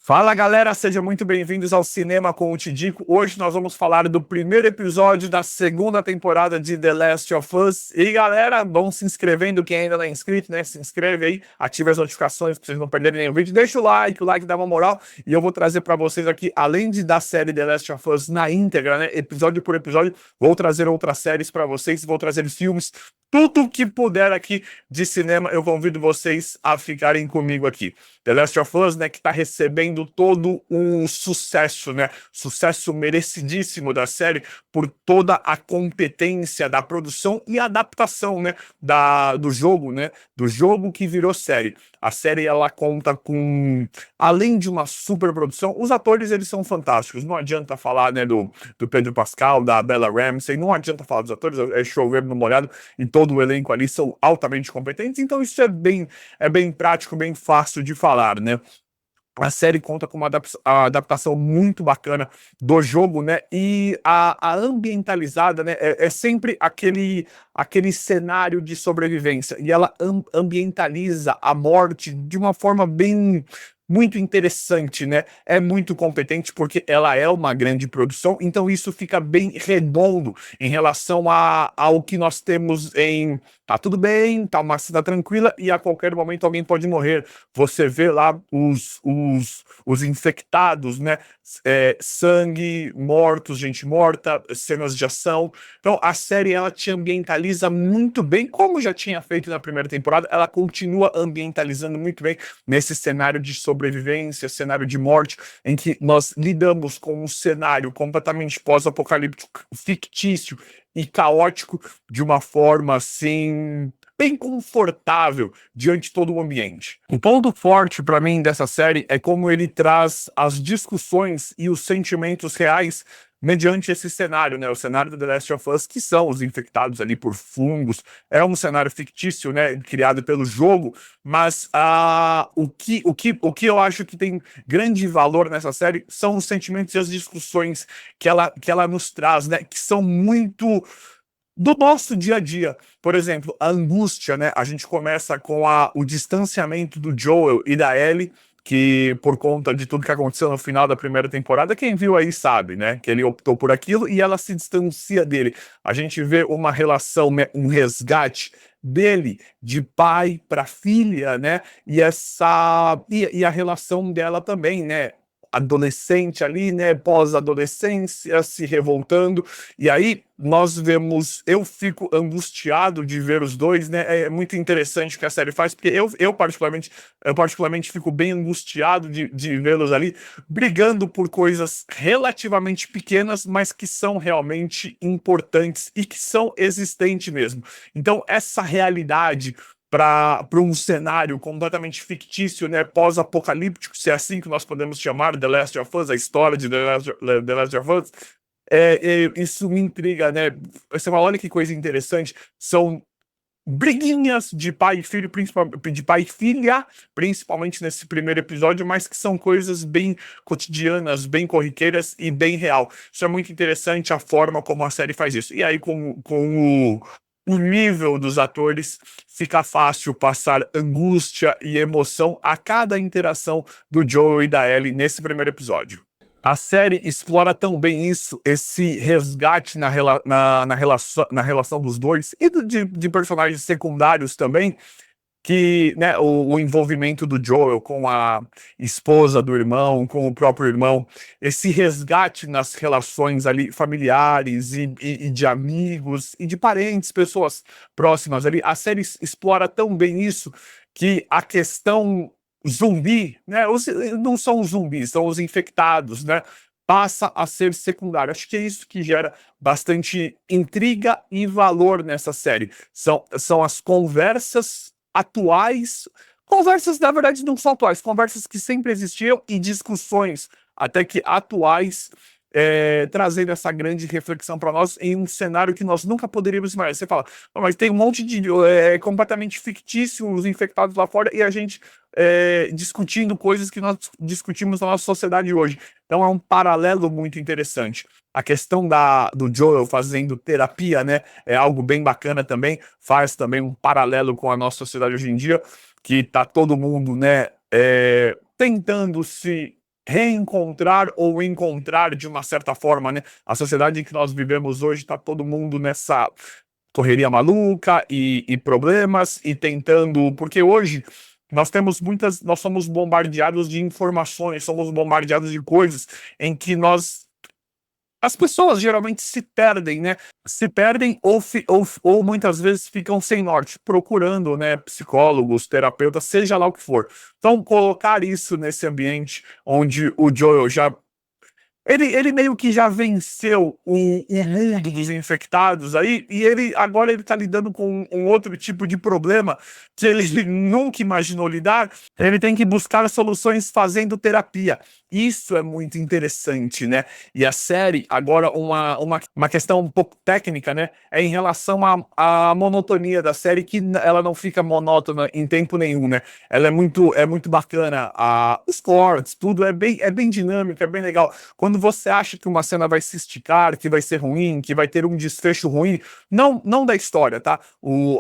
Fala galera, sejam muito bem-vindos ao Cinema com o Tidico. Hoje nós vamos falar do primeiro episódio da segunda temporada de The Last of Us. E galera, vão se inscrevendo, quem ainda não é inscrito, né? Se inscreve aí, ative as notificações para vocês não perderem nenhum vídeo. Deixa o like dá uma moral. E eu vou trazer para vocês aqui, além da série The Last of Us na íntegra, né? Episódio por episódio, vou trazer outras séries para vocês, vou trazer filmes. Tudo que puder aqui de cinema, eu convido vocês a ficarem comigo aqui. The Last of Us, né, que tá recebendo todo um sucesso, né, sucesso merecidíssimo da série por toda a competência da produção e adaptação, né, do jogo, né, do jogo que virou série. A série, ela conta com, além de uma super produção, os atores, eles são fantásticos. Não adianta falar, né, do Pedro Pascal, da Bella Ramsey, não adianta falar dos atores, é chover no molhado, e todo o elenco ali são altamente competentes, então isso é bem prático, bem fácil de falar, né? A série conta com uma adaptação muito bacana do jogo, né? E a ambientalizada, né? É sempre aquele cenário de sobrevivência. E ela ambientaliza a morte de uma forma bem muito interessante, né? É muito competente porque ela é uma grande produção, então isso fica bem redondo em relação ao que nós temos em tá tudo bem, tá uma cidade tranquila e a qualquer momento alguém pode morrer. Você vê lá os infectados, né? Sangue, mortos, gente morta, cenas de ação. Então a série, ela te ambientaliza muito bem, como já tinha feito na primeira temporada, ela continua ambientalizando muito bem nesse cenário de sobrevivência, cenário de morte, em que nós lidamos com um cenário completamente pós-apocalíptico, fictício e caótico, de uma forma assim bem confortável diante de todo o ambiente. O ponto forte para mim dessa série é como ele traz as discussões e os sentimentos reais mediante esse cenário, né? O cenário do The Last of Us, que são os infectados ali por fungos. É um cenário fictício, né? Criado pelo jogo, mas o que eu acho que tem grande valor nessa série são os sentimentos e as discussões que ela nos traz, né? Que são muito do nosso dia a dia. Por exemplo, a angústia, né? A gente começa com o distanciamento do Joel e da Ellie, que por conta de tudo que aconteceu no final da primeira temporada, quem viu aí sabe, né? Que ele optou por aquilo e ela se distancia dele. A gente vê uma relação, né, um resgate dele de pai para filha, né? E a relação dela também, né? Adolescente ali, né, pós-adolescência, se revoltando, e aí nós vemos, eu fico angustiado de ver os dois, né, é muito interessante o que a série faz, porque eu particularmente fico bem angustiado de vê-los ali, brigando por coisas relativamente pequenas, mas que são realmente importantes e que são existentes mesmo. Então, essa realidade para um cenário completamente fictício, né, pós-apocalíptico, se é assim que nós podemos chamar The Last of Us, a história de The Last of Us, isso me intriga, né? Você fala, olha que coisa interessante, são briguinhas de pai e filho, de pai e filha, principalmente nesse primeiro episódio, mas que são coisas bem cotidianas, bem corriqueiras e bem real. Isso é muito interessante, a forma como a série faz isso. E aí, com o nível dos atores, fica fácil passar angústia e emoção a cada interação do Joel e da Ellie nesse primeiro episódio. A série explora tão bem isso, esse resgate na relação dos dois e de personagens secundários também, que, né, o envolvimento do Joel com a esposa do irmão, com o próprio irmão, esse resgate nas relações ali familiares e de amigos e de parentes, pessoas próximas ali. A série explora tão bem isso que a questão zumbi, né, não são os zumbis, são os infectados, né, passa a ser secundário. Acho que é isso que gera bastante intriga e valor nessa série. São as conversas atuais, conversas na verdade não são atuais, conversas que sempre existiam e discussões até que atuais, trazendo essa grande reflexão para nós em um cenário que nós nunca poderíamos imaginar. Você fala, "Não, mas tem um monte de completamente fictício os infectados lá fora e a gente discutindo coisas que nós discutimos na nossa sociedade hoje." Então é um paralelo muito interessante. A questão do Joel fazendo terapia, né, é algo bem bacana também, faz também um paralelo com a nossa sociedade hoje em dia, que tá todo mundo, né, tentando se reencontrar ou encontrar de uma certa forma, né? A sociedade em que nós vivemos hoje está todo mundo nessa correria maluca e problemas e tentando, porque hoje nós somos bombardeados de informações, somos bombardeados de coisas em que as pessoas geralmente se perdem, né? Se perdem ou muitas vezes ficam sem norte, procurando, né, psicólogos, terapeutas, seja lá o que for. Então, colocar isso nesse ambiente onde o Joel já ele meio que já venceu o mundo dos infectados aí, e agora ele tá lidando com um outro tipo de problema que ele nunca imaginou lidar. Ele tem que buscar soluções fazendo terapia. Isso é muito interessante, né? E a série, agora, uma questão um pouco técnica, né? É em relação à monotonia da série, que ela não fica monótona em tempo nenhum, né? Ela é muito bacana. Os cortes, tudo é bem dinâmico, é bem legal. Quando você acha que uma cena vai se esticar, que vai ser ruim, que vai ter um desfecho ruim, não da história, tá?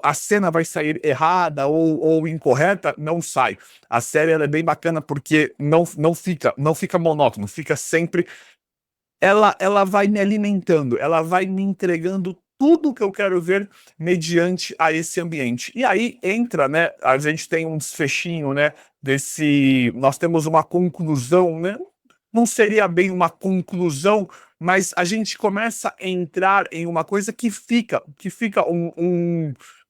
A cena vai sair errada ou incorreta, não sai. A série ela é bem bacana porque não fica monótono, fica sempre. Ela vai me alimentando, ela vai me entregando tudo que eu quero ver mediante a esse ambiente. E aí entra, né? A gente tem um desfechinho, né? Nós temos uma conclusão, né? Não seria bem uma conclusão, mas a gente começa a entrar em uma coisa que fica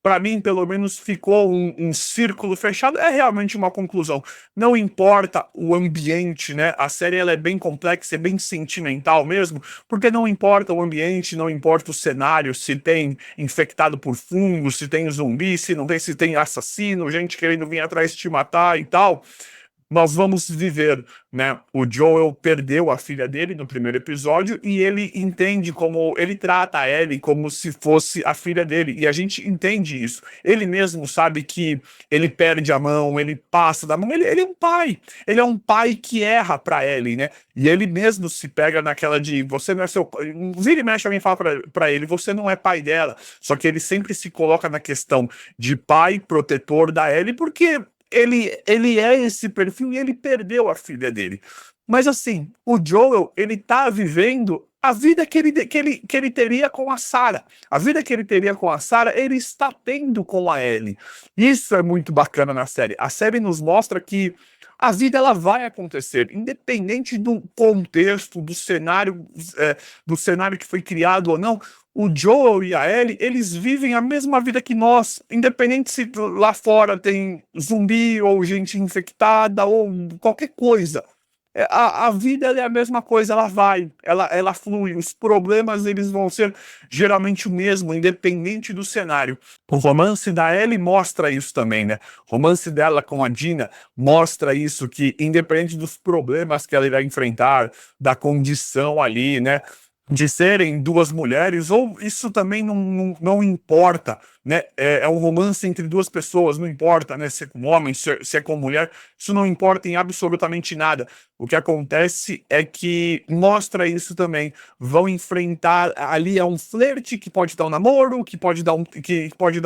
para mim, pelo menos, ficou um círculo fechado. É realmente uma conclusão. Não importa o ambiente, né? A série ela é bem complexa, é bem sentimental mesmo, porque não importa o ambiente, não importa o cenário, se tem infectado por fungos, se tem zumbi, se não tem, se tem assassino, gente querendo vir atrás de te matar e tal. Nós vamos viver, né? O Joel perdeu a filha dele no primeiro episódio e ele entende como ele trata a Ellie como se fosse a filha dele, e a gente entende isso. Ele mesmo sabe que ele perde a mão, ele passa da mão, ele ele é um pai que erra pra Ellie, né? E ele mesmo se pega naquela de você não é seu. Vira e mexe, alguém fala pra ele, você não é pai dela. Só que ele sempre se coloca na questão de pai protetor da Ellie, porque ele é esse perfil e ele perdeu a filha dele. Mas assim, o Joel, ele tá vivendo a vida que ele teria com a Sarah. A vida que ele teria com a Sarah, ele está tendo com a Ellie. Isso é muito bacana na série. A série nos mostra que a vida ela vai acontecer, independente do contexto, do cenário que foi criado ou não. O Joel e a Ellie, eles vivem a mesma vida que nós, independente se lá fora tem zumbi ou gente infectada ou qualquer coisa. A vida ela é a mesma coisa, ela flui. Os problemas eles vão ser geralmente o mesmo, independente do cenário. O romance da Ellie mostra isso também, né? O romance dela com a Dina mostra isso, que independente dos problemas que ela irá enfrentar, da condição ali, né? De serem duas mulheres, ou isso também não importa, né? É um romance entre duas pessoas, não importa, né? Se é com homem, se é com mulher, isso não importa em absolutamente nada. O que acontece é que mostra isso também. Vão enfrentar ali um flerte que pode dar um namoro, que pode dar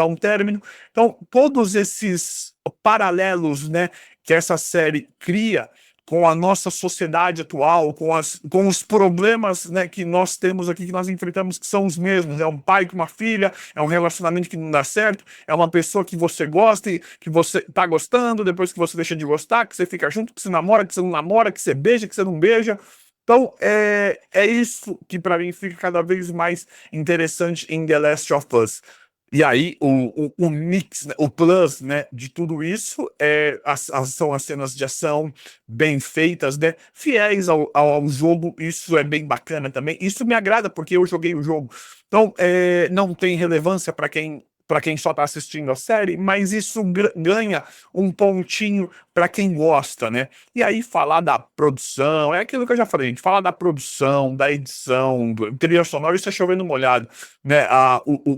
um término. Então, todos esses paralelos, né, que essa série cria com a nossa sociedade atual, com os problemas, né, que nós temos aqui, que nós enfrentamos, que são os mesmos. É um pai com uma filha, é um relacionamento que não dá certo, é uma pessoa que você gosta e que você tá gostando, depois que você deixa de gostar, que você fica junto, que você namora, que você não namora, que você beija, que você não beija. Então, é isso que para mim fica cada vez mais interessante em The Last of Us. E aí, o mix, né, o plus, né, de tudo isso são as cenas de ação bem feitas, né, fiéis ao jogo. Isso é bem bacana também. Isso me agrada porque eu joguei o jogo. Então, não tem relevância para quem só está assistindo a série, mas isso ganha um pontinho para quem gosta, né? E aí falar da produção, é aquilo que eu já falei, gente, falar da produção, da edição, trilha sonora, isso é chovendo molhado, né?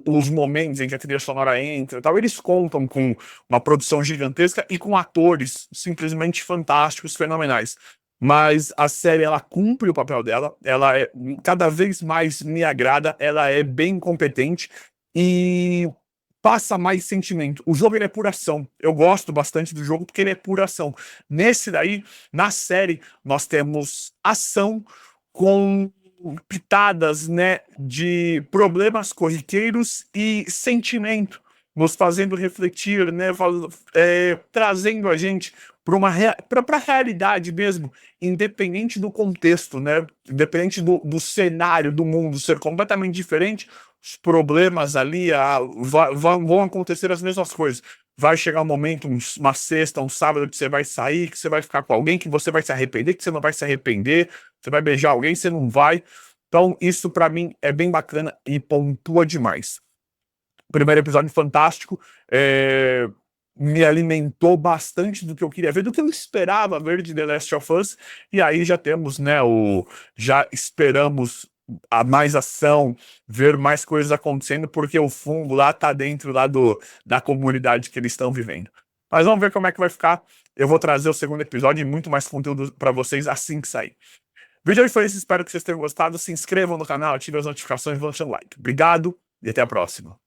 Os momentos em que a trilha sonora entra e tal, eles contam com uma produção gigantesca e com atores simplesmente fantásticos, fenomenais. Mas a série, ela cumpre o papel dela, cada vez mais me agrada, ela é bem competente e passa mais sentimento. O jogo ele é pura ação. Eu gosto bastante do jogo porque ele é pura ação. Nesse daí, na série, nós temos ação com pitadas, né, de problemas corriqueiros e sentimento, nos fazendo refletir, né, trazendo a gente para a realidade mesmo, independente do contexto, né, independente do cenário do mundo ser completamente diferente, os problemas ali vão acontecer as mesmas coisas. Vai chegar um momento, uma sexta, um sábado, que você vai sair, que você vai ficar com alguém, que você vai se arrepender, que você não vai se arrepender, você vai beijar alguém, você não vai. Então, isso pra mim é bem bacana e pontua demais. Primeiro episódio fantástico, me alimentou bastante do que eu queria ver, do que eu esperava ver de The Last of Us, e aí já temos, né, já esperamos a mais ação, ver mais coisas acontecendo, porque o fungo lá tá dentro lá da comunidade que eles estão vivendo. Mas vamos ver como é que vai ficar. Eu vou trazer o segundo episódio e muito mais conteúdo para vocês assim que sair. O vídeo hoje foi esse, espero que vocês tenham gostado. Se inscrevam no canal, ativem as notificações e vão deixando like. Obrigado e até a próxima.